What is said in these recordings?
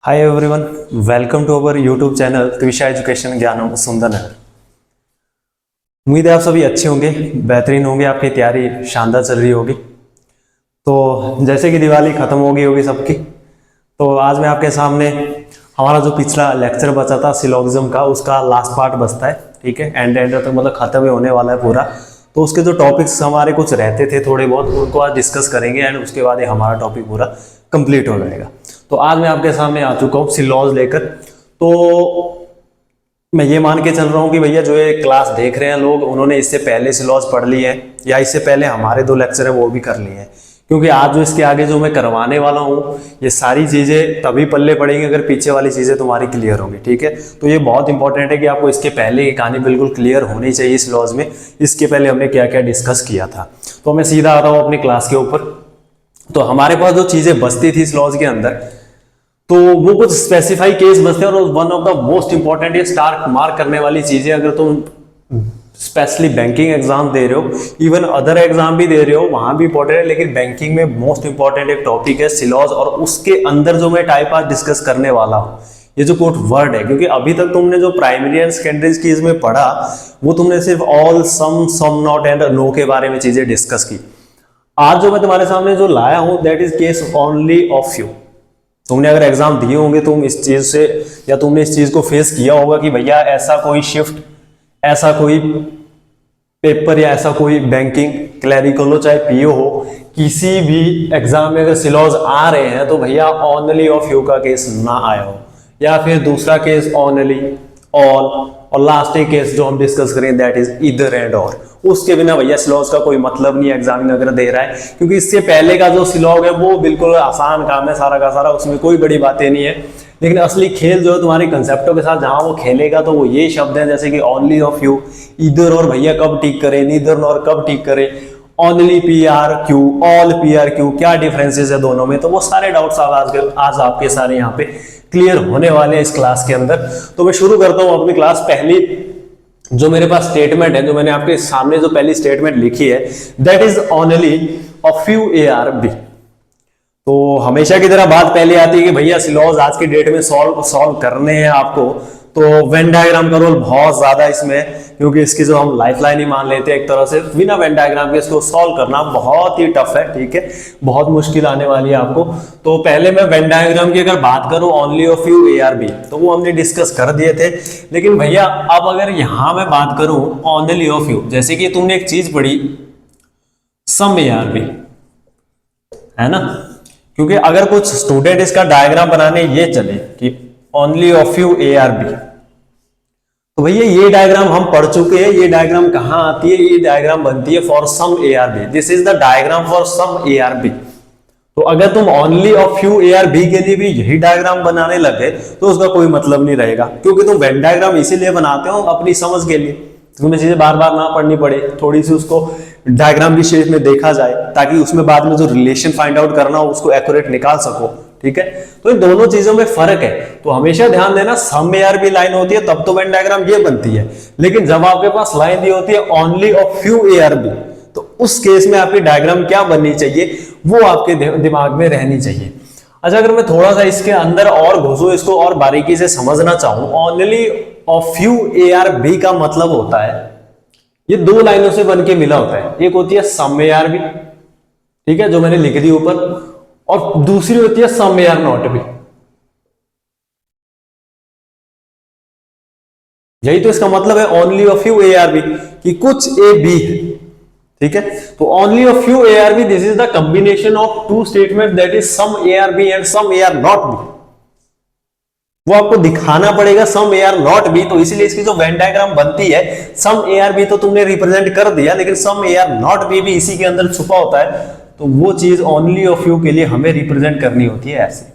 Hi everyone, welcome to our YouTube channel Twisha Education Gyanam Sundarnagar. उम्मीद है आप सभी अच्छे होंगे, बेहतरीन होंगे, आपकी तैयारी शानदार चल रही होगी। तो जैसे कि दिवाली खत्म हो गई होगी सबकी, तो आज मैं आपके सामने हमारा जो पिछला लेक्चर बचा था सिलोगिज्म का, उसका लास्ट पार्ट बचता है। ठीक है, एंड तक मतलब खत्म ही होने वाला है पूरा। तो उसके जो टॉपिक्स हमारे कुछ रहते थे थोड़े बहुत, उनको आज डिस्कस करेंगे एंड उसके बाद ही हमारा टॉपिक पूरा कंप्लीट हो जाएगा। तो आज मैं आपके सामने आ चुका हूँ सिलॉज लेकर। तो मैं ये मान के चल रहा हूँ कि भैया जो ये क्लास देख रहे हैं लोग, उन्होंने इससे पहले सिलॉज पढ़ ली है या इससे पहले हमारे 2 लेक्चर है वो भी कर लिए हैं। क्योंकि आज जो इसके आगे जो मैं करवाने वाला हूँ, ये सारी चीज़ें तभी पल्ले पड़ेंगी अगर पीछे वाली चीज़ें तुम्हारी क्लियर होंगी। ठीक है, तो ये बहुत इंपॉर्टेंट है कि आपको इसके पहले की कहानी बिल्कुल क्लियर होनी चाहिए इस लॉज में, इसके पहले हमने क्या क्या डिस्कस किया था। तो मैं सीधा आ रहा हूँ अपनी क्लास के ऊपर। तो हमारे पास जो चीज़ें बचती थी इस लॉज के अंदर, तो वो कुछ स्पेसिफाई केस बचते हैं। और one of the most important ये स्टार मार्क करने वाली चीजें, अगर तुम स्पेशली बैंकिंग एग्जाम दे रहे हो, इवन अदर एग्जाम भी दे रहे हो, वहां भी इंपॉर्टेंट है, लेकिन बैंकिंग में मोस्ट इंपॉर्टेंट एक टॉपिक है सिलॉज। और उसके अंदर जो मैं टाइप आज डिस्कस करने वाला हूं, ये जो कोट वर्ड है, क्योंकि अभी तक तुमने जो प्राइमरी एंड सेकेंडरी कीज में पढ़ा, वो तुमने सिर्फ all, some not and no के बारे में चीजें डिस्कस की। आज जो मैं तुम्हारे सामने जो लाया हूं, that is case only of you. तुमने अगर एग्जाम दिए होंगे, तुम इस चीज से या तुमने इस चीज को फेस किया होगा कि भैया ऐसा कोई शिफ्ट, ऐसा कोई पेपर या ऐसा कोई बैंकिंग क्लैरिकल हो चाहे पीओ हो, किसी भी एग्जाम में अगर सिलॉज आ रहे हैं तो भैया ओनली ऑफ यू का केस ना आया हो, या फिर दूसरा केस ओनली, ऑल, और लास्ट एक केस जो हम डिस्कस करें दैट इज इधर एंड और। उसके बिना भैया सिलॉग का कोई मतलब नहीं एग्जामिनर अगर दे रहा है, क्योंकि इससे पहले का जो सिलॉग है वो बिल्कुल आसान काम है सारा का सारा, उसमें कोई बड़ी बातें नहीं है। लेकिन असली खेल जो है तुम्हारे कंसेप्टों के साथ जहां वो खेलेगा, तो वो ये शब्द है जैसे कि ओनली ऑफ यू, इधर और भैया कब टिक करे, नीदर और कब टिक करे, only P R Q, all P R Q, क्या डिफरेंसेस है दोनों में। तो वो सारे डाउट्स आज आपके सारे यहाँ पे क्लियर होने वाले हैं इस क्लास के अंदर। तो मैं शुरू करता हूँ अपनी क्लास। पहली जो मेरे पास स्टेटमेंट है, जो मैंने आपके सामने जो पहली स्टेटमेंट लिखी है, that is only a few ARB। तो हमेशा की तरह बात पहले आती है कि भैया सिलॉज आज के डेट में सॉल्व करने हैं आपको, तो वेन डायग्राम का रोल बहुत ज्यादा इसमें, क्योंकि इसकी जो हम लाइफलाइन ही मान लेते हैं एक तरह से, बिना वेन डायग्राम के इसको सॉल्व करना बहुत ही टफ है। ठीक है, बहुत मुश्किल आने वाली है आपको। तो पहले मैं वेन डायग्राम की अगर बात करूं, ओनली ऑफ यू ARB, तो वो हमने डिस्कस कर दिए थे। लेकिन भैया अब अगर यहां मैं बात करूं ओनली ऑफ यू, जैसे कि तुमने एक चीज पढ़ी सम ARB, है ना, क्योंकि अगर कुछ स्टूडेंट इसका डायग्राम बनाने ये चले कि ओनली ऑफ यू ARB, तो भैया ये डायग्राम हम पढ़ चुके हैं। ये डायग्राम कहां आती है? ये डायग्राम बनती है for some ARB। This is the diagram for some ARB। तो अगर तुम ओनली ऑफ यू ARB के लिए भी यही डायग्राम बनाने लगे तो उसका कोई मतलब नहीं रहेगा, क्योंकि तुम वेन डायग्राम इसीलिए बनाते हो अपनी समझ के लिए, तुम्हें चीजें बार बार ना पढ़नी पड़े, थोड़ी सी उसको डायग्राम की शेप में देखा जाए, ताकि उसमें बाद में जो रिलेशन फाइंड आउट करना हो उसको एक्यूरेट निकाल सको। ठीक है, तो इन दोनों चीजों में फर्क है। तो हमेशा ध्यान देना, सम ARB लाइन होती है तब तो वेन डायग्राम ये बनती है, लेकिन जब आपके पास लाइन दी होती है ओनली ऑफ फ्यू ARB, तो उस केस में आपकी डायग्राम क्या बननी चाहिए वो आपके दिमाग में रहनी चाहिए। अच्छा, अगर मैं थोड़ा सा इसके अंदर और घुसूं, इसको और बारीकी से समझना चाहूं, ओनली ऑफ फ्यू ARB का मतलब होता है, ये 2 लाइनों से बन के मिला होता है। एक होती है सम ARB, ठीक है, जो मैंने लिख दी ऊपर, और दूसरी होती है सम AR नॉट भी। यही तो इसका मतलब है ओनली ऑफ यू ARB, कि कुछ A B है। ठीक है, तो only of few ARB, this is the combination of 2 statement, that is some ARB and some AR not B. वो आपको दिखाना पड़ेगा सम AR नॉट बी, तो इसीलिए इसकी जो वेन डायग्राम बनती है, सम ARB तो तुमने रिप्रेजेंट कर दिया, लेकिन सम AR नॉट बी भी इसी के अंदर छुपा होता है। तो वो चीज ओनली ऑफ यू के लिए हमें रिप्रेजेंट करनी होती है ऐसे।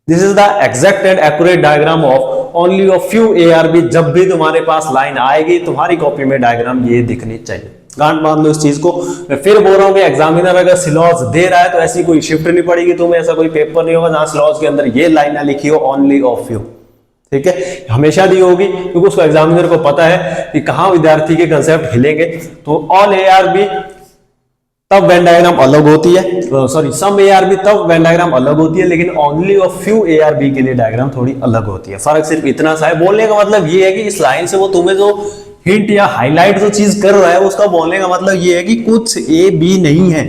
This is the exact and accurate diagram of only of few ARB। जब भी तुम्हारे पास लाइन आएगी, तुम्हारी कॉपी में डायग्राम ये दिखनी चाहिए। गांठ बांध लो इस चीज को। मैं फिर बोल रहा हूं कि एग्जामिनर अगर सिलॉज दे रहा है तो ऐसी कोई शिफ्ट नहीं पड़ेगी तुम्हें, ऐसा कोई पेपर नहीं होगा जहां सिलॉज के अंदर ये लाइन लिखी हो ओनली ऑफ यू। ठीक है, हमेशा दी होगी, क्योंकि उसको एग्जामिनर को पता है कि कहां विद्यार्थी के कंसेप्ट हिलेंगे। तो ऑल ARB तब वेन डायग्राम अलग होती है, sorry some A are B तब वेन डायग्राम अलग होती है, लेकिन only of few A are B के लिए डायग्राम थोड़ी अलग होती है। फर्क सिर्फ इतना सा है। बोलने का मतलब ये है कि इस लाइन से वो तुम्हें जो हिंट या हाईलाइट जो चीज कर रहा है उसका बोलने का मतलब ये है कि कुछ ए बी नहीं है।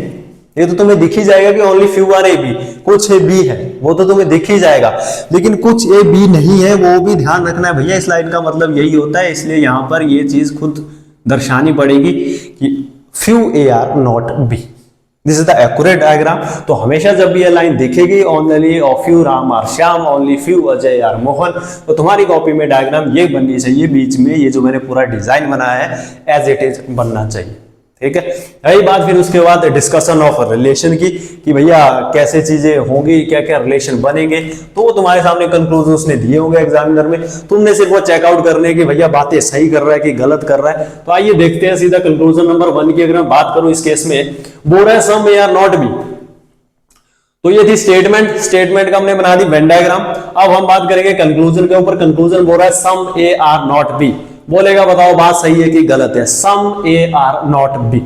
ये तो तुम्हें दिख ही जाएगा कि only few are A B, कुछ ए बी है वो तो तुम्हें दिख ही जाएगा, लेकिन कुछ ए बी नहीं है वो भी ध्यान रखना है भैया। इस लाइन का मतलब यही होता है, इसलिए यहां पर ये चीज खुद दर्शानी पड़ेगी कि few A are not B, this is the accurate diagram. तो हमेशा जब भी ये लाइन दिखेगी only of few Ram are Shyam, only few Ajay are Mohan, तो तुम्हारी कॉपी में डायग्राम ये बननी चाहिए, बीच में ये जो मैंने पूरा डिजाइन बनाया है एज इट इज बनना चाहिए। ठीक है, यही बात फिर उसके बाद डिस्कशन ऑफ रिलेशन की कि भैया कैसे चीजें होंगी, क्या क्या रिलेशन बनेंगे, तो वो तुम्हारे सामने कंक्लूजन उसने दिए होंगे एग्जामिनर में, तुमने सिर्फ वो चेकआउट करने की भैया बातें सही कर रहा है कि गलत कर रहा है। तो आइए देखते हैं सीधा कंक्लूजन नंबर 1 की। अगर मैं बात करूं इस केस में, बोल रहा है some A are not B, तो ये थी स्टेटमेंट का हमने बना दी वेन डायग्राम। अब हम बात करेंगे कंक्लूजन के ऊपर। कंक्लूजन बोल रहा है some A are not B, बोलेगा बताओ बात सही है कि गलत है, some A are not B.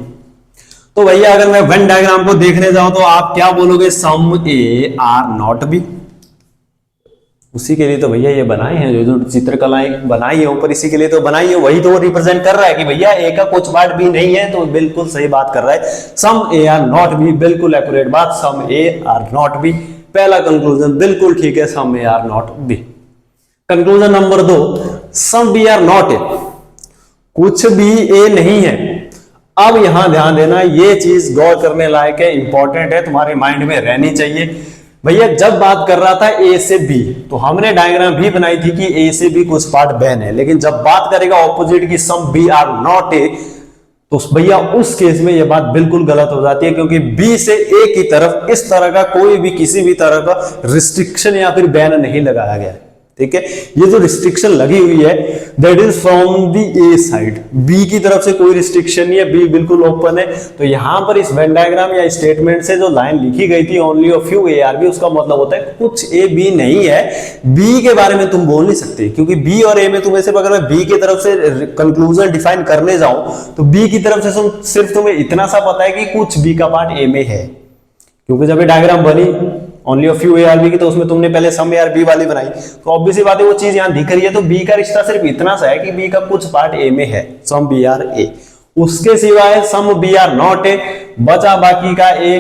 तो भैया अगर मैं वेन डायग्राम को देखने जाऊं तो आप क्या बोलोगे, सम ए आर नॉट बी। उसी के लिए तो भैया ये बनाए हैं, जो चित्रकलाएं बनाई है ऊपर, इसी के लिए तो बनाई है, वही तो वो रिप्रेजेंट कर रहा है कि भैया ए का कुछ पार्ट भी नहीं है, तो बिल्कुल सही बात कर रहा है, some A are not B, बिल्कुल एक्यूरेट बात, some A are not B. पहला कंक्लूजन बिल्कुल ठीक है, some A are not B. Conclusion number 2, some B are not A, कुछ भी ए नहीं है। अब यहां ध्यान देना, ये चीज गौर करने लायक है, इंपॉर्टेंट है, तुम्हारे माइंड में रहनी चाहिए। भैया जब बात कर रहा था ए से बी, तो हमने डायग्राम भी बनाई थी कि ए से बी कुछ पार्ट बैन है, लेकिन जब बात करेगा ऑपोजिट की some B are not A, तो भैया उस केस में यह बात बिल्कुल गलत हो जाती है, क्योंकि बी से ए की तरफ इस तरह का कोई भी किसी भी तरह का रिस्ट्रिक्शन या फिर बैन नहीं लगाया गया है। ठीक है, ये जो रिस्ट्रिक्शन लगी हुई है that is from the A side, B की तरफ से कोई रिस्ट्रिक्शन नहीं है, बी बिल्कुल ओपन है। तो यहां पर इस वेन डायग्राम या स्टेटमेंट से जो लाइन लिखी गई थी only of few A are B, उसका मतलब होता है कुछ ए बी नहीं है। बी के बारे में तुम बोल नहीं सकते, क्योंकि बी और ए में तुम्हें सिर्फ, अगर मैं बी की तरफ से कंक्लूजन डिफाइन करने जाऊं तो बी की तरफ से सिर्फ तुम्हें इतना सा पता है कि कुछ बी का पार्ट ए में है, क्योंकि जब ये डायग्राम बनी only of few A are B की, तो उसमें तुमने पहले सम ए आर बी वाली बनाई, तो ऑब्वियसली बात है वो चीज यहां दिख रही है, तो बी का रिश्ता सिर्फ इतना सा है कि बी का कुछ पार्ट ए में है, सम बी आर ए, उसके सिवाय some B are not A, बचा बाकी का ए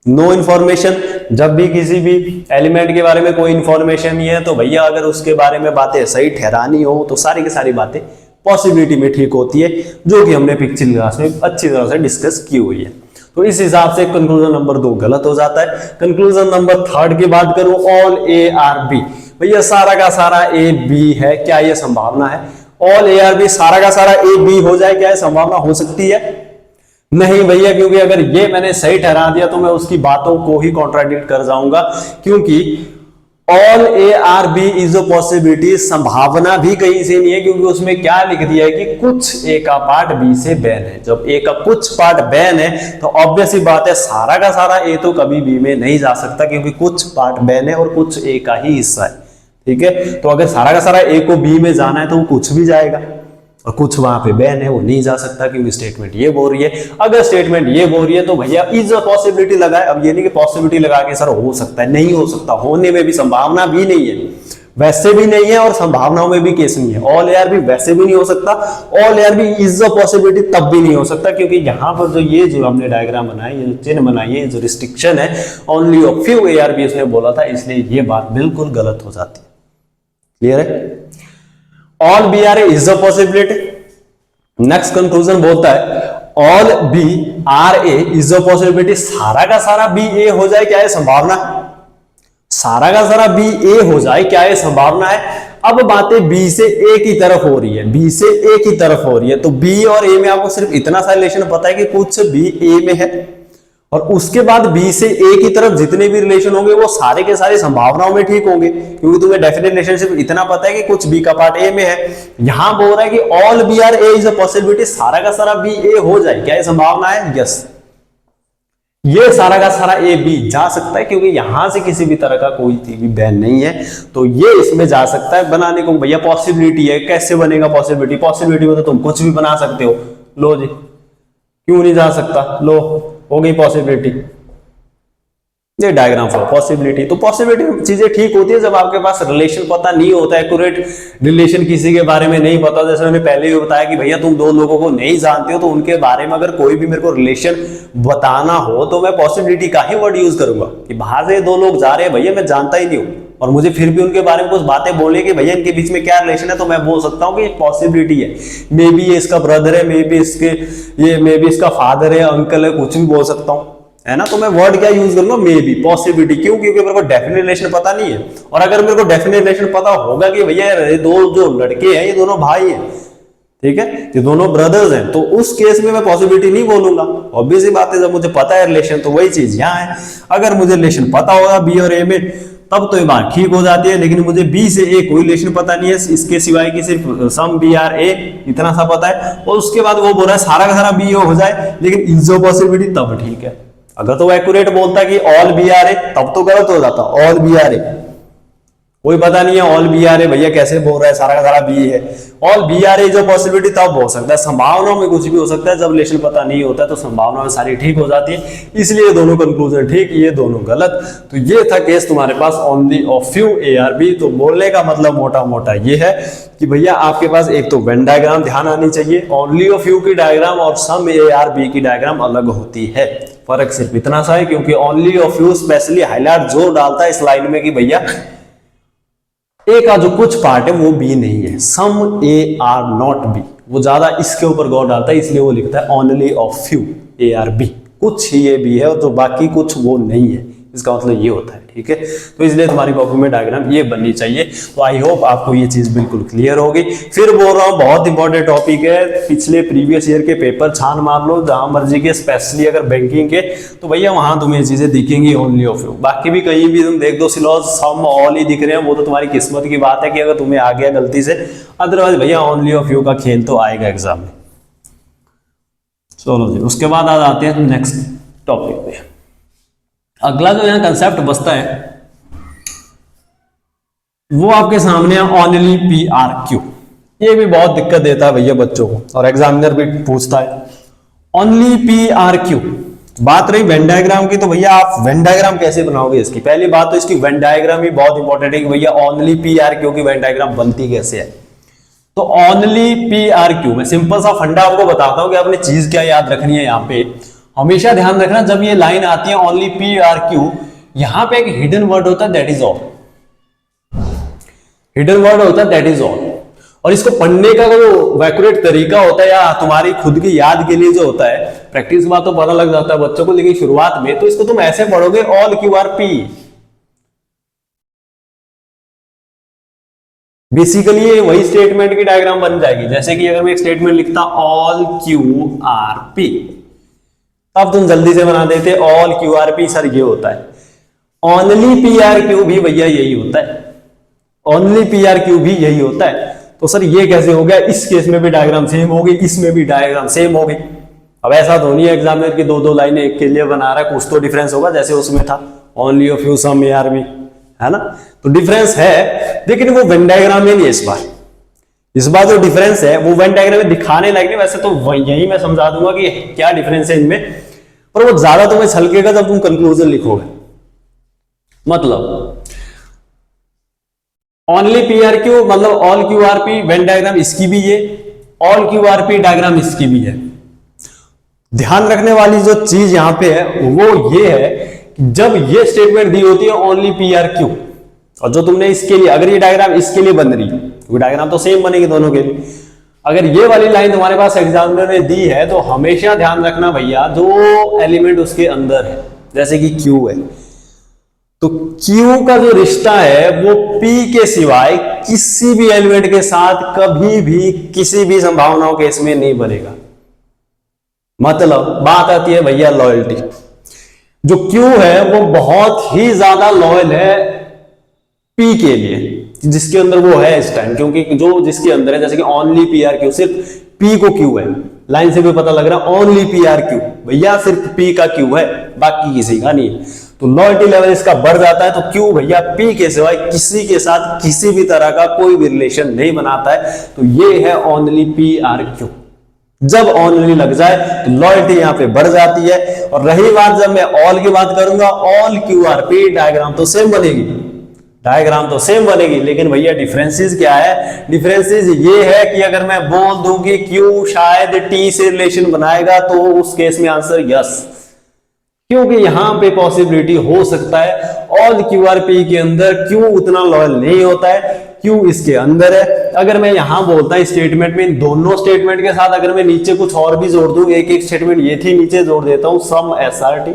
नो इन्फॉर्मेशन। जब भी किसी भी एलिमेंट के बारे में कोई इंफॉर्मेशन नहीं है, तो भैया अगर उसके बारे में बातें सही ठहरानी हो तो सारी की सारी बातें पॉसिबिलिटी में ठीक होती है, जो कि हमने पिछली क्लास में अच्छी तरह से डिस्कस की हुई है। तो इस हिसाब से कंक्लूजन नंबर 2 गलत हो जाता है। कंक्लूजन नंबर 3 की बात करूं, ऑल ए आर बी, भैया सारा का सारा ए बी है, क्या यह संभावना है? ऑल ए आर बी, सारा का सारा ए बी हो जाए, क्या यह संभावना हो सकती है? नहीं भैया, क्योंकि अगर ये मैंने सही ठहरा दिया तो मैं उसकी बातों को ही कॉन्ट्राडिक्ट कर जाऊंगा, क्योंकि all A are B is a possibility, संभावना भी कहीं से नहीं है, क्योंकि उसमें क्या लिख दिया है कि कुछ ए का पार्ट बी से बैन है। जब ए का कुछ पार्ट बैन है तो ऑब्वियस ही बात है सारा का सारा ए तो कभी बी में नहीं जा सकता, क्योंकि कुछ पार्ट बैन है और कुछ ए का ही हिस्सा है। ठीक है, तो अगर सारा का सारा ए को बी में जाना है तो वो कुछ भी जाएगा, और कुछ वहां पे बैन है वो नहीं जा सकता, क्योंकि स्टेटमेंट ये बोल रही है। अगर स्टेटमेंट ये बोल रही है तो भैया इज अ पॉसिबिलिटी लगाए। अब ये नहीं कि पॉसिबिलिटी लगा के सर हो सकता है, नहीं हो सकता, होने में भी संभावना भी नहीं है, वैसे भी नहीं है, और संभावनाओं में भी केस नहीं है। ऑल ए आर बी वैसे भी नहीं हो सकता, all A are B is a possibility तब भी नहीं हो सकता, क्योंकि यहां पर जो हमने डायग्राम बनाई, ये जो चिन्ह बनाई है, जो रिस्ट्रिक्शन है only of few A are B उसने बोला था, इसलिए ये बात बिल्कुल गलत हो जाती है। क्लियर है? All B are A is a possibility. Next conclusion बोलता है all B are A is a possibility, सारा का सारा बी ए हो जाए, क्या है संभावना? सारा का सारा बी ए हो जाए, क्या है संभावना है? अब बातें बी से ए की तरफ हो रही है, बी से ए की तरफ हो रही है, तो बी और ए में आपको सिर्फ इतना सा रिलेशन पता है कि कुछ बी ए में है, और उसके बाद बी से ए की तरफ जितने भी रिलेशन होंगे वो सारे के सारे संभावनाओं में ठीक होंगे, क्योंकि तुम्हें डेफिनेट रिलेशनशिप इतना पता है कि कुछ बी का पार्ट ए में है। यहां बोल रहा है कि all B are A is a possibility, सारा का सारा बी ए हो जाए, क्या ये संभावना है? यस, ये सारा का सारा ए बी जा सकता है, क्योंकि यहां से किसी भी तरह का कोई भी बैन नहीं है, तो ये इसमें जा सकता है। बनाने को भैया पॉसिबिलिटी है, कैसे बनेगा पॉसिबिलिटी? पॉसिबिलिटी में तो तुम कुछ भी बना सकते हो। लो जी, क्यों नहीं जा सकता? लो हो गई पॉसिबिलिटी, ये डायग्राम फॉर पॉसिबिलिटी। तो पॉसिबिलिटी चीजें ठीक होती है जब आपके पास रिलेशन पता नहीं होता, एक्यूरेट रिलेशन किसी के बारे में नहीं पता। जैसे मैंने पहले ही बताया कि भैया तुम दो लोगों को नहीं जानते हो तो उनके बारे में अगर कोई भी मेरे को रिलेशन बताना हो तो मैं पॉसिबिलिटी का ही वर्ड यूज करूंगा कि बाहर से दो लोग जा रहे हैं, भैया मैं जानता ही नहीं हूं और मुझे फिर भी उनके बारे में कुछ बातें बोले कि भैया इनके बीच में क्या रिलेशन है, तो मैं बोल सकता हूँ कि पॉसिबिलिटी है। मे बी ये इसका ब्रदर है, मे बी इसका फादर है, अंकल है, कुछ भी बोल सकता हूँ, है ना। तो मैं वर्ड क्या यूज करूंगा, मे बी, पॉसिबिलिटी। क्यों? क्योंकि मेरे को डेफिनेट रिलेशन पता नहीं है। और अगर मेरे को डेफिनेट रिलेशन पता होगा कि भैया ये दो जो लड़के हैं ये दोनों भाई हैं, ठीक है, ये दोनों ब्रदर्स हैं, तो उस केस में मैं पॉसिबिलिटी नहीं बोलूंगा। ऑब्वियस ही बात है, जब मुझे पता है रिलेशन तो वही चीज यहाँ है। अगर मुझे रिलेशन पता होगा बी और ए में तब तो ये बात ठीक हो जाती है, लेकिन मुझे बी से ए कोई रिलेशन पता नहीं है इसके सिवाय कि सिर्फ सम बी आर ए इतना सा पता है, और उसके बाद वो बोल रहा है सारा का सारा बी हो जाए, लेकिन इज ऑफ पॉसिबिलिटी तब ठीक है। अगर तो वो एक्यूरेट बोलता कि ऑल बी आर ए तब तो गलत हो जाता, ऑल बी आर ए कोई पता नहीं है, ऑल बी आर ए भैया कैसे बोल रहा है, सारा का सारा बी है। ऑल बी आर ए जो पॉसिबिलिटी तब हो सकता है, संभावनाओं में कुछ भी हो सकता है। जब रिलेशन पता नहीं होता है तो संभावना में सारी ठीक हो जाती है, इसलिए दोनों कंक्लूजन ठीक, ये दोनों गलत। तो ये था केस तुम्हारे पास only of few A are B. तो बोलने का मतलब मोटा मोटा ये है कि भैया आपके पास एक तो वेन डायग्राम ध्यान आनी चाहिए, ओनली ऑफ फ्यू की डायग्राम और सम ए आर बी की डायग्राम अलग होती है। फर्क सिर्फ इतना सा है, क्योंकि only of few specially highlight जोर डालता है इस लाइन में कि भैया ए का जो कुछ पार्ट है वो बी नहीं है, some A are not B, वो ज्यादा इसके ऊपर गौर डालता है, इसलिए वो लिखता है only of few A are B, कुछ ही ये बी है और तो बाकी कुछ वो नहीं है, इसका मतलब ये होता है, ठीक है। तो इसलिए तुम्हारी कॉपी में डायग्राम ये बननी चाहिए। तो आई होप आपको ये चीज बिल्कुल क्लियर होगी। फिर बोल रहा हूँ बहुत इंपॉर्टेंट टॉपिक है, पिछले प्रीवियस ईयर के पेपर छान मार लो जहां मर्जी के, स्पेशली अगर बैंकिंग के, तो भैया वहां तुम्हें ये चीजें दिखेंगी ओनली ऑफ यू। बाकी भी कहीं भी तुम देख दो सिलॉज सम ऑल ही दिख रहे हैं, वो तो तुम्हारी किस्मत की बात है कि अगर तुम्हें आ गया गलती से, अदरवाइज भैया ओनली ऑफ यू का खेल तो आएगा एग्जाम में। चलो जी, उसके बाद आ जाते हैं नेक्स्ट टॉपिक पे। अगला जो यहाँ कंसेप्ट बचता है वो आपके सामने ओनली पी आर क्यू। ये भी बहुत दिक्कत देता है भैया बच्चों को, और एग्जामिनर भी पूछता है ओनली पी आर क्यू। बात रही वेन डायग्राम की, तो भैया आप वेन डायग्राम कैसे बनाओगे इसकी? पहली बात तो इसकी वेन डायग्राम ही बहुत इंपॉर्टेंट है कि भैया ओनली पी आर क्यू की वेन डायग्राम बनती कैसे है। तो ओनली पी आर क्यू में सिंपल सा फंडा आपको बताता हूं कि आपने चीज क्या याद रखनी है। यहाँ पे हमेशा ध्यान रखना, जब ये लाइन आती है ओनली पी आर क्यू, यहां पे एक हिडन वर्ड होता है that is all, hidden word होता है दैट इज ऑल। और इसको पढ़ने का जो एक्यूरेट तरीका होता है या तुम्हारी खुद की याद के लिए जो होता है, प्रैक्टिस के बाद तो पता लग जाता है बच्चों को, लेकिन शुरुआत में तो इसको तुम ऐसे पढ़ोगे all Q R P. Basically ये वही स्टेटमेंट की डायग्राम बन जाएगी, जैसे कि अगर मैं एक स्टेटमेंट लिखता ऑल क्यू आर पी, अब तुम जल्दी से बना देते all Q R P, sir ये होता है। ओनली पी आर क्यू भी भैया यही होता है, ओनली पी आर क्यू भी यही होता है। तो सर ये कैसे हो गया? इस केस में भी डायग्राम सेम होगी, इसमें भी डायग्राम सेम होगी। अब ऐसा तो नहीं है एग्जामिनर की दो दो लाइनें एक के लिए बना रहा है, कुछ तो डिफरेंस होगा, जैसे उसमें था only of few some A are B, है ना। तो डिफरेंस है, लेकिन वो वेन डायग्राम में नहीं है इस बार जो डिफरेंस है वो वेन डायग्राम में दिखाने लायक नहीं। वैसे तो यही मैं समझा दूंगा कि क्या डिफरेंस है इनमें, पर वो ज्यादा तुम्हें छलकेगा जब तुम कंक्लूजन लिखोगे। मतलब ओनली पी आर क्यू मतलब all Q R P Venn diagram इसकी भी है, all Q R P diagram इसकी भी है। ध्यान रखने वाली जो चीज यहां पे है वो ये है कि जब ये स्टेटमेंट दी होती है ओनली पी आर क्यू, और जो तुमने इसके लिए, अगर ये डायग्राम इसके लिए बन रही है, क्योंकि डायग्राम तो सेम बनेगी दोनों के लिए, अगर ये वाली लाइन तुम्हारे पास एग्जामिनर ने दी है तो हमेशा ध्यान रखना भैया जो एलिमेंट उसके अंदर है, जैसे कि Q है, तो Q का जो रिश्ता है वो P के सिवाय किसी भी एलिमेंट के साथ कभी भी किसी भी संभावनाओं के इसमें नहीं बनेगा। मतलब बात आती है भैया लॉयल्टी, जो Q है वो बहुत ही ज्यादा लॉयल है P के लिए, जिसके अंदर वो है इस टाइम, क्योंकि जो जिसके अंदर है, जैसे कि ओनली पी आर क्यू, सिर्फ P को Q है, लाइन से भी पता लग रहा है ओनली पी आर क्यू, भैया सिर्फ P का Q है, बाकी किसी का नहीं। तो लॉयल्टी लेवल इसका बढ़ जाता है। तो Q भैया P के सिवाय किसी के साथ किसी भी तरह का कोई भी रिलेशन नहीं बनाता है। तो ये है ओनली पी आर क्यू। जब ओनली लग जाए तो लॉयल्टी यहां पे बढ़ जाती है, और रही बात जब मैं ऑल की बात करूंगा, ऑल QRP डायग्राम तो सेम बनेगी, डायग्राम तो सेम बनेगी, लेकिन भैया डिफरेंसेस क्या है? डिफरेंसेस ये है कि अगर मैं बोल दूं कि Q शायद T से रिलेशन बनाएगा तो उस केस में आंसर यस, क्योंकि यहां पे पॉसिबिलिटी हो सकता है ऑल QRP के अंदर Q उतना लॉयल नहीं होता है, Q इसके अंदर है। अगर मैं यहां बोलता हूं स्टेटमेंट में, दोनों स्टेटमेंट के साथ अगर मैं नीचे कुछ और भी जोड़ दूं, एक एक स्टेटमेंट ये थी नीचे जोड़ देता हूं सम SRT,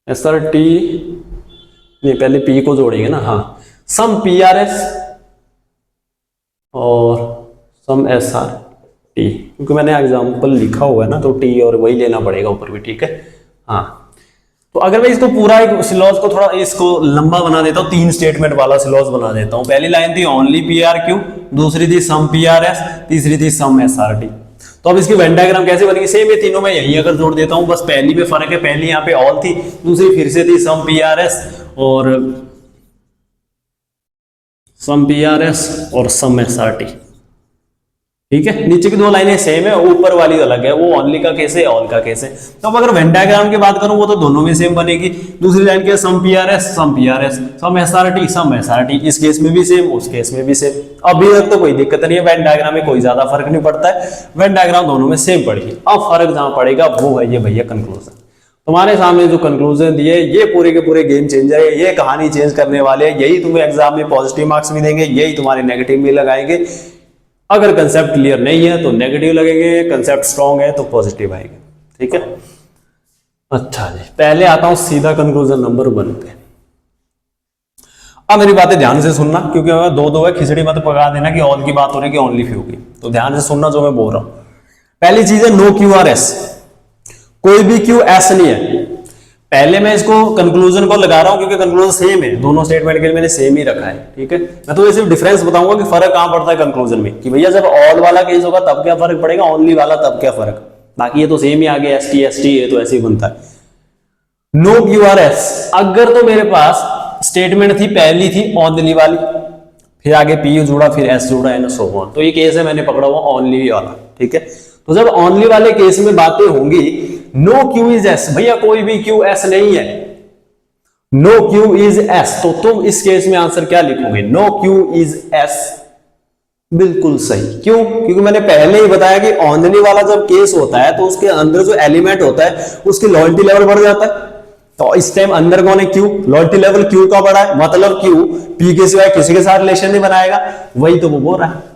SRT नहीं पहले P को जोड़ेंगे ना, हाँ सम PRS और सम SRT, क्योंकि मैंने एग्जांपल लिखा हुआ है ना तो T और वही लेना पड़ेगा ऊपर भी, ठीक है। हाँ तो अगर मैं इसको पूरा एक सिलॉज को थोड़ा इसको लंबा बना देता हूँ, 3 स्टेटमेंट वाला सिलॉज बना देता हूँ। पहली लाइन थी ओनली PRQ, दूसरी थी सम PRS, तीसरी थी सम SRT। तो अब इसकी वेन डायग्राम कैसे बनेगी? सेम ये तीनों में यही अगर जोड़ देता हूँ, बस पहली में फर्क है, पहली यहाँ पे ऑल थी, दूसरी फिर से थी सम PRS और सम SRT, ठीक है। नीचे की 2 लाइनें सेम है, ऊपर वाली अलग है, वो ओनली का केस है, ऑल का केस है। तो अब अगर वेन डायग्राम की बात करूं वो तो दोनों में सेम बनेगी। दूसरी लाइन के सम PRS, सम SRT, इस केस में भी सेम, उस केस में भी सेम। अभी तक तो कोई दिक्कत नहीं है, वेन डायग्राम में कोई ज्यादा फर्क नहीं पड़ता है, वेन डायग्राम दोनों में सेम पड़ेगी। अब फर्क जहां पड़ेगा वो है ये भैया कंक्लूजन। तुम्हारे सामने जो कंक्लूजन दिए ये पूरे के पूरे गेम चेंजर है, ये कहानी चेंज करने वाले हैं, यही तुम्हें एग्जाम में पॉजिटिव मार्क्स भी देंगे, यही तुम्हारे नेगेटिव भी लगाएंगे। अगर कंसेप्ट क्लियर नहीं है तो नेगेटिव लगेंगे, कंसेप्ट स्ट्रॉन्ग है तो पॉजिटिव आएंगे, ठीक है। अच्छा जी, पहले आता हूं सीधा कंक्लूजन नंबर 1 पे। अब मेरी बातें ध्यान से सुनना, क्योंकि अगर 2-2 है, खिचड़ी मत पका देना कि ऑल की बात हो रही है कि ओनली फ्यू की, तो ध्यान से सुनना जो मैं बोल रहा हूं। पहली चीज है नो QRS, कोई भी QS नहीं है। पहले मैं इसको कंक्लूजन को लगा रहा हूं क्योंकि कंक्लूजन सेम है, दोनों स्टेटमेंट के लिए मैंने सेम ही रखा है, ठीक है। मैं तो ये सिर्फ डिफरेंस बताऊंगा कि फर्क कहां पड़ता है कंक्लूजन में, कि भैया जब ऑल वाला केस होगा तब क्या फर्क पड़ेगा, ओनली वाला तब क्या फर्क। बाकी ये तो सेम ही आगे ST ये तो ऐसे ही बनता है। नो QRS, अगर तो मेरे पास स्टेटमेंट थी, पहली थी ओनली वाली, फिर आगे P जुड़ा, फिर S जुड़ा एंड सो ऑन, तो ये केस है मैंने पकड़ा हुआ ओनली वाला, ठीक है। तो जब ओनली वाले केस में बातें होंगी, नो Q is S, भैया कोई भी QS नहीं है, नो Q is S, तो तुम इस केस में आंसर क्या लिखोगे? नो Q is S, बिल्कुल सही। क्यों? क्योंकि मैंने पहले ही बताया कि ओनली वाला जब केस होता है तो उसके अंदर जो एलिमेंट होता है उसकी लॉयल्टी लेवल बढ़ जाता है, तो इस टाइम अंदर कौन है? Q, लॉयल्टी लेवल Q का बढ़ा है, मतलब Q P के सिवाय किसी के साथ रिलेशन नहीं बनाएगा, वही तो वो बोल रहा है।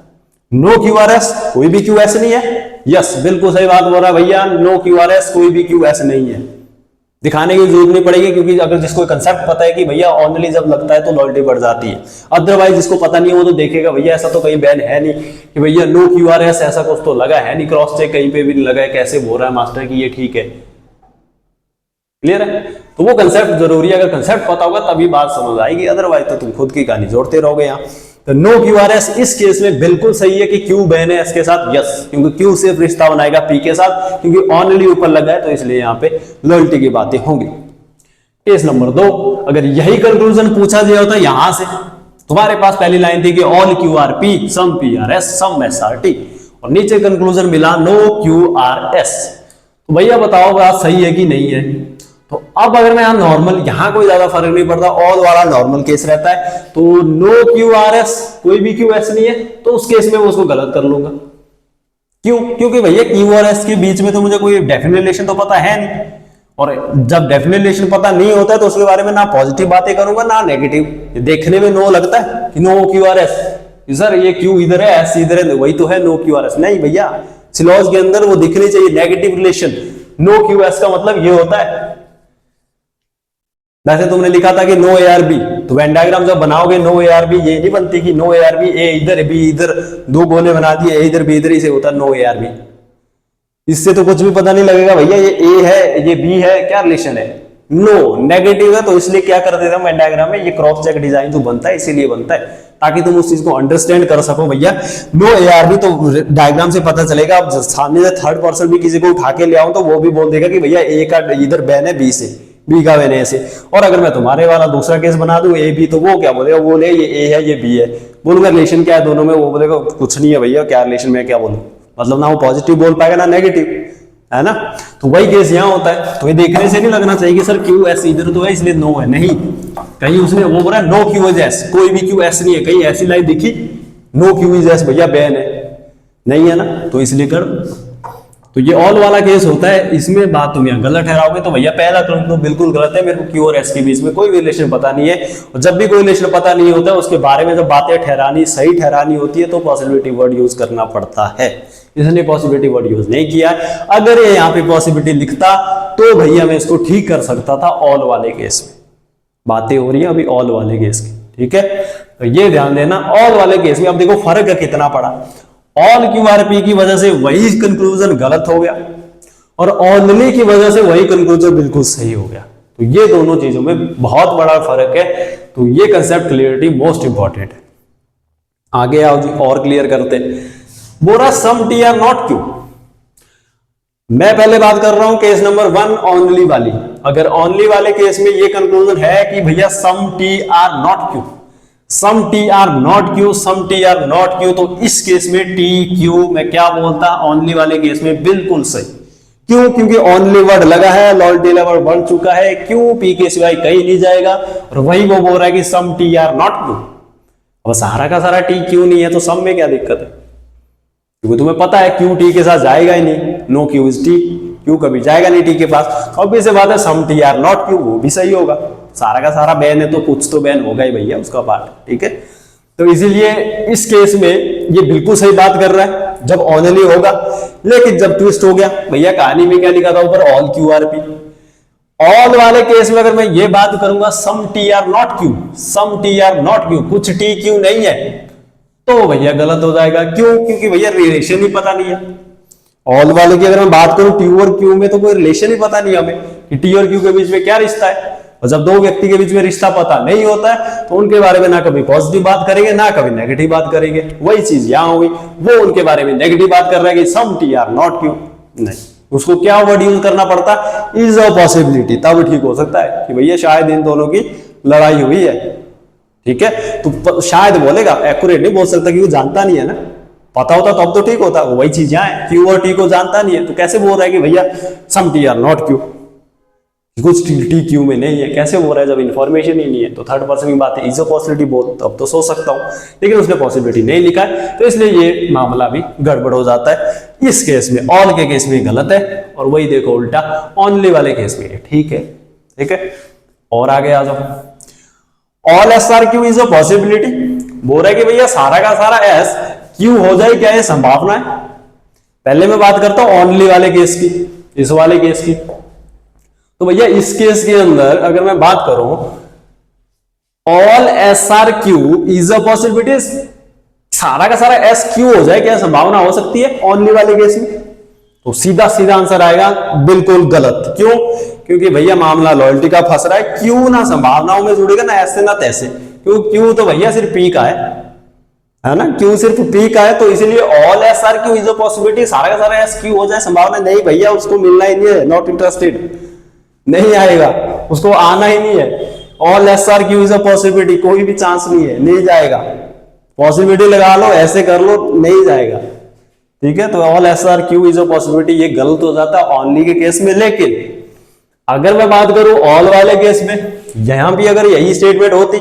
नो QRS, कोई भी QS नहीं है, यस बिल्कुल सही बात बोल रहा है भैया, नो QRS, कोई भी QS नहीं है। दिखाने की जरूरत नहीं पड़ेगी, क्योंकि अगर जिसको कंसेप्ट पता है कि भैया ओनली जब लगता है तो लॉयल्टी बढ़ जाती है, अदरवाइज जिसको पता नहीं है वो तो देखेगा भैया ऐसा तो कहीं बैन है नहीं कि भैया नो QRS, ऐसा कुछ तो लगा है नहीं, क्रॉस चेक कहीं पे भी नहीं लगा है, कैसे बोल रहा है मास्टर कि ये ठीक है। क्लियर है? तो वो कंसेप्ट जरूरी है, अगर कंसेप्ट पता होगा तभी बात समझ आएगी, अदरवाइज तो तुम खुद की कहानी जोड़ते रहोगे यहाँ। तो नो QRS इस केस में बिल्कुल सही है कि Q बैन है S के साथ, यस, क्योंकि Q सिर्फ रिश्ता बनाएगा P के साथ, क्योंकि ओनली ऊपर लगा है, तो इसलिए यहाँ पे लॉयल्टी की बातें होंगी। केस नंबर 2, अगर यही कंक्लूजन पूछा गया होता यहां से, तुम्हारे पास पहली लाइन थी कि ऑल QRP, सम PRS, सम SRT, और नीचे कंक्लूजन मिला नो QRS, तो भैया बताओ बात सही है कि नहीं है। तो अब अगर मैं नॉर्मल, यहां कोई ज्यादा फर्क नहीं पड़ता, ऑल वाला नॉर्मल केस रहता है, तो नो QRS, कोई भी QS नहीं है, तो उस केस में मैं उसको गलत कर लूंगा। क्यों? क्योंकि भैया Q और S के बीच में तो मुझे कोई डेफिनेट रिलेशन तो पता है नहीं, और जब डेफिनेट रिलेशन पता नहीं होता है तो उसके बारे में ना पॉजिटिव बातें करूंगा ना नेगेटिव। देखने में नो लगता है कि नो QRS, सर ये Q इधर है S इधर है, वही तो है नो QRS, नहीं भैया, सिलॉज के अंदर वो दिखनी चाहिए नेगेटिव रिलेशन। नो QS का मतलब ये होता है, वैसे तुमने लिखा था कि नो ARB, तो वेन डायग्राम जब बनाओगे नो ARB ये नहीं बनती कि नो ARB, A इधर B इधर, 2 कोने बना दिए, A इधर B इधर, इसे होता नो ARB। इससे तो कुछ भी पता नहीं लगेगा भैया ये A है ये B है, क्या रिलेशन है? नो, नेगेटिव है, तो इसलिए क्या कर देता हूं वेन डायग्राम में, ये क्रॉस चेक डिजाइन जो बनता है इसीलिए बनता है, ताकि तुम उस चीज को अंडरस्टैंड कर सको। भैया नो ARB तो डायग्राम से पता चलेगा। अब सामने से थर्ड पर्सन भी किसी को उठा के ले आऊं तो वो भी बोल देगा कि भैया A का इधर बैन है B से, B का बैन है से। और अगर मैं तुम्हारे वाला दूसरा केस बना दूं A B, तो वो क्या बोलेगा, बोले ये A है ये B है, बोलूंगा रिलेशन क्या है दोनों में, वो बोलेगा कुछ नहीं है भैया, क्या रिलेशन में क्या बोलूं, मतलब ना वो पॉजिटिव बोल पाएगा ना नेगेटिव, है ना। तो वही केस यहाँ होता है। तो ये देखने से नहीं लगना चाहिए कि सर क्यू एस इधर तो है इसलिए नो है, नहीं, कहीं उसने वो बोला नो क्यू इज एस, कोई भी क्यू एस नहीं है, कहीं ऐसी लाइन दिखी नो क्यू इज एस, भैया बैन है, नहीं है ना, तो इसलिए कर। तो ये ऑल वाला केस होता है, इसमें बात तुम यहाँ गलत ठहराओगे तो भैया पहला क्रम तो बिल्कुल गलत है, मेरे को क्यू और एस के बीच में कोई रिलेशन पता नहीं है। और जब भी कोई रिलेशन पता नहीं होता उसके बारे में जब बातें ठहरानी सही ठहरानी होती है तो पॉसिबिलिटी वर्ड यूज करना पड़ता है। इसने पॉसिबिलिटी वर्ड यूज नहीं किया। अगर ये यहाँ पे पॉसिबिलिटी लिखता तो भैया मैं इसको ठीक कर सकता था ऑल वाले केस में। बातें हो रही है अभी ऑल वाले केस की, ठीक है। तो ये ध्यान देना ऑल वाले केस में। अब देखो फर्क कितना पड़ा, ऑल क्यूआरपी की वजह से वही कंक्लूजन गलत हो गया और ओनली की वजह से वही कंक्लूजन बिल्कुल सही हो गया। तो ये दोनों चीजों में बहुत बड़ा फर्क है। तो ये कंसेप्ट क्लियरिटी मोस्ट इंपॉर्टेंट है। आगे आओ जी और क्लियर करते हैं। बोरा सम टी आर नॉट क्यू। मैं पहले बात कर रहा हूं केस नंबर 1 ओनली वाली। अगर ओनली वाले केस में ये कंक्लूजन है कि भैया some T are not Q, some T are not Q, some T are not Q, तो इस केस में टी क्यू मैं क्या बोलता, ओनली वाले केस में बिल्कुल सही। क्यों? क्योंकि ओनली वर्ड लगा है, लॉयल्टी लेवल बढ़ चुका है, क्यू पी के सिवाय कहीं नहीं जाएगा। और वही वो बोल रहा है कि सम टी आर नॉट क्यू। अब सारा का सारा टी क्यू नहीं है तो सम में क्या दिक्कत है? क्योंकि तुम्हें पता है क्यू टी के साथ जाएगा ही नहीं, no Q is T, Q कभी जाएगा नहीं टी के पास। ऑब्वियस बात है some T are not Q वो भी सही होगा। सारा का सारा बैन है तो कुछ तो बैन होगा ही भैया उसका पार्ट, ठीक है। तो इसीलिए इस केस में ये बिल्कुल सही बात कर रहा है जब ओनली होगा। लेकिन जब ट्विस्ट हो गया भैया, कहानी में क्या लिखा था ऊपर, ऑल क्यूआरपी। ऑल वाले केस में अगर मैं ये बात करूंगा some T are not Q, some T are not Q, कुछ टी क्यू नहीं है, तो भैया गलत हो जाएगा। क्यों? क्योंकि भैया रिलेशन ही पता नहीं है। ऑल वाले की अगर मैं बात करूं टी और क्यू में तो कोई रिलेशन ही पता नहीं हमें कि टी और क्यू के बीच में क्या रिश्ता है। और जब दो व्यक्ति के बीच में रिश्ता पता नहीं होता है तो उनके बारे में ना कभी पॉजिटिव बात करेंगे ना कभी नेगेटिव बात करेंगे। वही चीज यहां हुई, वो उनके बारे में नेगेटिव बात कर रहा है कि सम टी आर नॉट क्यू, नहीं, उसको क्या वर्ड यूज करना पड़ता, इज अ पॉसिबिलिटी, तब ठीक हो सकता है कि भैया शायद इन दोनों की लड़ाई हुई है, ठीक है। तो शायद बोलेगा, एक्यूरेट नहीं बोल सकता क्योंकि जानता नहीं है ना। पता होता तब तो ठीक होता। वही चीज यहाँ है, क्यू और टी को जानता नहीं है तो कैसे बोल रहा है कि भैया some T are not Q, कुछ टी क्यू में नहीं है, कैसे बोल रहा है जब इन्फॉर्मेशन ही नहीं है। तो थर्ड पर्सन की बात है, इज अ पॉसिबिलिटी बोल तो अब तो सोच सकता हूं, लेकिन उसने पॉसिबिलिटी नहीं लिखा है तो इसलिए ये मामला भी गड़बड़ हो जाता है। इस केस में ऑल के केस में गलत है और वही देखो उल्टा ओनली वाले केस में ठीक है, ठीक है। और आगे आ जाओ। All S R Q is a possibility. बोल रहा है कि भैया सारा का सारा एस क्यू हो जाए, क्या ये संभावना है? पहले मैं बात करता हूं ओनली वाले केस की, इस वाले केस की। तो भैया इस केस के अंदर अगर मैं बात करूं all S R Q is a possibility, सारा का सारा एस क्यू हो जाए, क्या संभावना हो सकती है ओनली वाले केस में? तो सीधा सीधा आंसर आएगा बिल्कुल गलत। क्यों? क्योंकि भैया मामला लॉयल्टी का फंस रहा है। क्यू ना संभावनाओं में जुड़ेगा ना ऐसे ना तैसे, क्यों? क्यू तो भैया सिर्फ पी का है ना, क्यू सिर्फ पी का है। तो इसीलिए all S R Q is a possibility, सारा का सारा एस क्यू हो जाए संभावना नहीं भैया, उसको मिलना ही नहीं है, नॉट इंटरेस्टेड, नहीं आएगा, उसको आना ही नहीं है। All S R Q is a possibility, कोई भी चांस नहीं है, नहीं जाएगा। पॉसिबिलिटी लगा लो, ऐसे कर लो, नहीं जाएगा, ठीक है। तो all S R Q is a possibility ये गलत हो जाता है ओनली के केस में। लेकिन अगर मैं बात करूं ऑल वाले केस में, यहां भी अगर यही स्टेटमेंट होती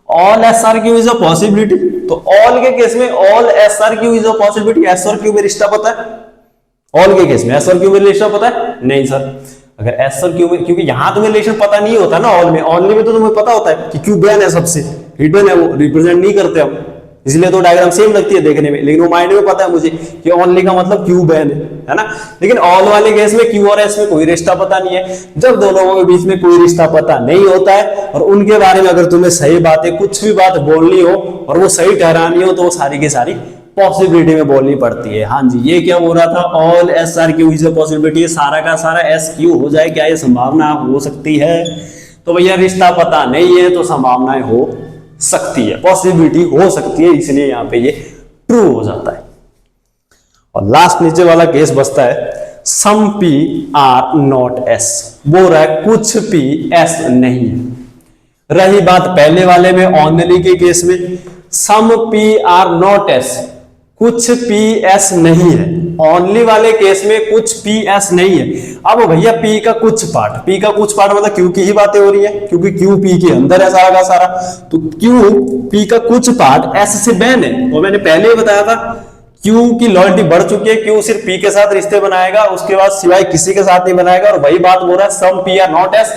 all S R Q is a possibility, तो ऑल के केस में all S R Q is a possibility, S और क्यू में रिश्ता पता है? ऑल के केस में एस और क्यू में रिश्ता पता है? नहीं सर। अगर एस और क्यू में, क्योंकि यहां तुम्हें रिलेशन पता नहीं होता ना ऑल में, ओनली में तो तुम्हें पता होता है कि क्यू बैन है, सबसे हिडन है, वो रिप्रेजेंट नहीं करते हम, इसलिए तो डायग्राम सेम लगती है देखने में, लेकिन वो माइंड में पता है मुझे कि ओनली का मतलब क्यू बैन है ना। लेकिन ऑल वाले केस में क्यू और एस में कोई रिश्ता पता नहीं है। जब दोनों के बीच में कोई रिश्ता पता नहीं होता है और उनके बारे में अगर तुम्हें सही बातें, कुछ भी बात बोलनी हो और वो सही ठहरानी हो, तो वो सारी की सारी पॉसिबिलिटी में बोलनी पड़ती है। हाँ जी, ये क्या बोल रहा था, all S R Q is a possibility, सारा का सारा एस क्यू हो जाए, क्या ये संभावना हो सकती है? तो भैया रिश्ता पता नहीं है तो संभावनाएं हो सकती है, पॉसिबिलिटी हो सकती है, इसलिए यहां पे ये ट्रू हो जाता है। और लास्ट नीचे वाला केस बचता है some P R not S. बोल रहा है कुछ पी एस नहीं है। रही बात पहले वाले में ओनली के केस में, some P R not S, कुछ PS नहीं है, ओनली वाले केस में कुछ PS नहीं है। अब भैया P का कुछ पार्ट मतलब Q की ही बातें हो रही है, क्योंकि Q P के अंदर है सारा का सारा, तो Q P का कुछ पार्ट S से बैन है। वो मैंने पहले ही बताया था, Q की लॉयल्टी बढ़ चुकी है, Q सिर्फ P के साथ रिश्ते बनाएगा, उसके बाद सिवाय किसी के साथ नहीं बनाएगा। और वही बात बोल रहा है some P are not S,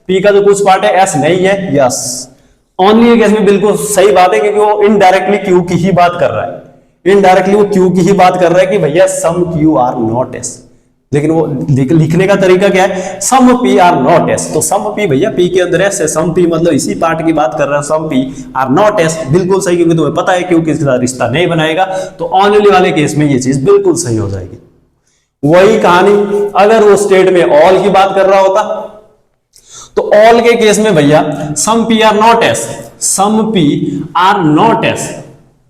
P का जो कुछ पार्ट है S नहीं है। यस, ओनली केस में बिल्कुल सही बात है, क्योंकि वो इनडायरेक्टली Q की ही बात कर रहा है, इनडायरेक्टली वो Q की ही बात कर रहा है कि भैया सम Q आर नॉट S। लेकिन वो लिखने का तरीका क्या है, some P are not S। तो सम P भैया P के अंदर S है, सम P मतलब इसी पार्ट की बात कर रहा है, some P are not S। बिल्कुल सही, क्योंकि तुम्हें पता है Q किसी का रिश्ता नहीं बनाएगा, तो ओनली वाले केस में ये चीज बिल्कुल सही हो जाएगी। वही कहानी अगर वो स्टेट में ऑल की बात कर रहा होता, तो ऑल के केस में भैया some P are not S, some P are not S।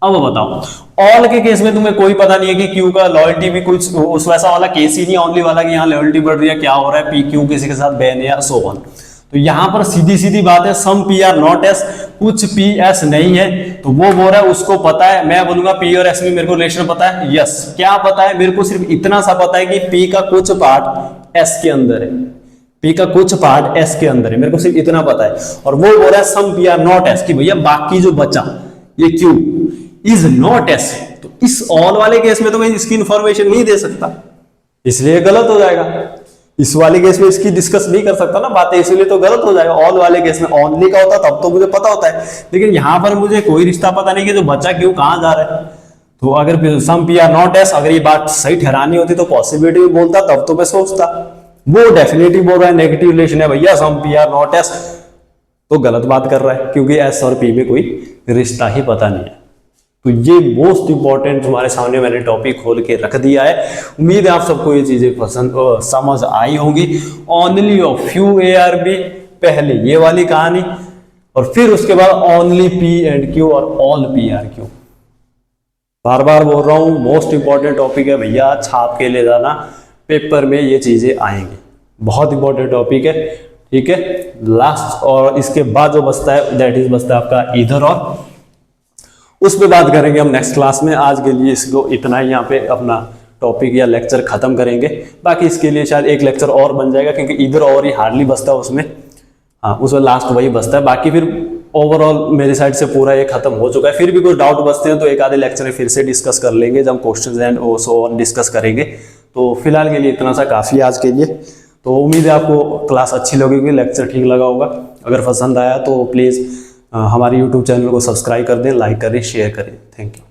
अब बताओ, ऑल के केस में तुम्हें कोई पता नहीं है कि Q का लॉयल्टी भी कुछ उस वैसा वाला केस ही नहीं, ओनली वाला कि यहाँ लॉयल्टी बढ़ रही है, क्या हो रहा है, P Q किसी के साथ बैन है या सो ऑन। तो यहां पर सीधी सीधी बात है, some P are not S, कुछ PS नहीं है। तो वो बोल रहा है उसको पता है, मैं बोलूंगा P और S में मेरे को रिलेशन पता है। यस, क्या पता है, मेरे को सिर्फ इतना सा पता है कि P का कुछ पार्ट S के अंदर है, P का कुछ पार्ट S के अंदर है, मेरे को सिर्फ इतना पता है। और वो बोल रहा है some P are not S, कि भैया बाकी जो बचा ये Q इज नॉट S। तो इस ऑल वाले केस में तो मैं इसकी इंफॉर्मेशन नहीं दे सकता, इसलिए गलत हो जाएगा। इस वाले केस में इसकी डिस्कस नहीं कर सकता ना बातें, इसलिए तो गलत हो जाएगा। ऑल वाले केस में ओनली का होता तब तो मुझे पता होता है, लेकिन यहां पर मुझे कोई रिश्ता पता नहीं कि जो बच्चा क्यों कहां जा रहा है। तो अगर सम P आर नॉट S, अगर ये बात सही ठहरानी होती तो पॉसिबिलिटी भी बोलता, तब तो मैं सोचता। वो डेफिनेटली बोल रहा है नेगेटिव रिलेशन है भैया some P are not S, तो गलत बात कर रहा है, क्योंकि S और P में कोई रिश्ता ही पता नहीं है। तो ये मोस्ट इंपॉर्टेंट तुम्हारे सामने मैंने टॉपिक खोल के रख दिया है। उम्मीद है आप सबको ये चीजें पसंद समझ आई होंगी। ओनली ऑफ फ्यू ARB, पहले ये वाली कहानी, और फिर उसके बाद ओनली P एंड Q और ऑल P आर Q। बार बार बोल रहा हूं, मोस्ट इंपॉर्टेंट टॉपिक है भैया, छाप के ले जाना, पेपर में ये चीजें आएंगी, बहुत इंपॉर्टेंट टॉपिक है। ठीक है, लास्ट और इसके बाद जो बचता है दैट इज बचता है आपका इधर और, उस पर बात करेंगे हम नेक्स्ट क्लास में। आज के लिए इसको इतना ही, यहाँ पे अपना टॉपिक या लेक्चर खत्म करेंगे। बाकी इसके लिए शायद एक लेक्चर और बन जाएगा, क्योंकि इधर और ही हार्डली बचता है उसमें, हाँ उसमें लास्ट वही बचता है। बाकी फिर ओवरऑल मेरी साइड से पूरा ये खत्म हो चुका है। फिर भी कुछ डाउट बचते हैं तो एक आधे लेक्चर में फिर से डिस्कस कर लेंगे, जब questions and so on discuss करेंगे। तो फिलहाल के लिए इतना सा काफ़ी है आज के लिए। तो उम्मीद है आपको क्लास अच्छी लगेगी, लेक्चर ठीक लगा होगा। अगर पसंद आया तो प्लीज़ हमारे YouTube चैनल को सब्सक्राइब कर दें, लाइक करें, शेयर करें। Thank you.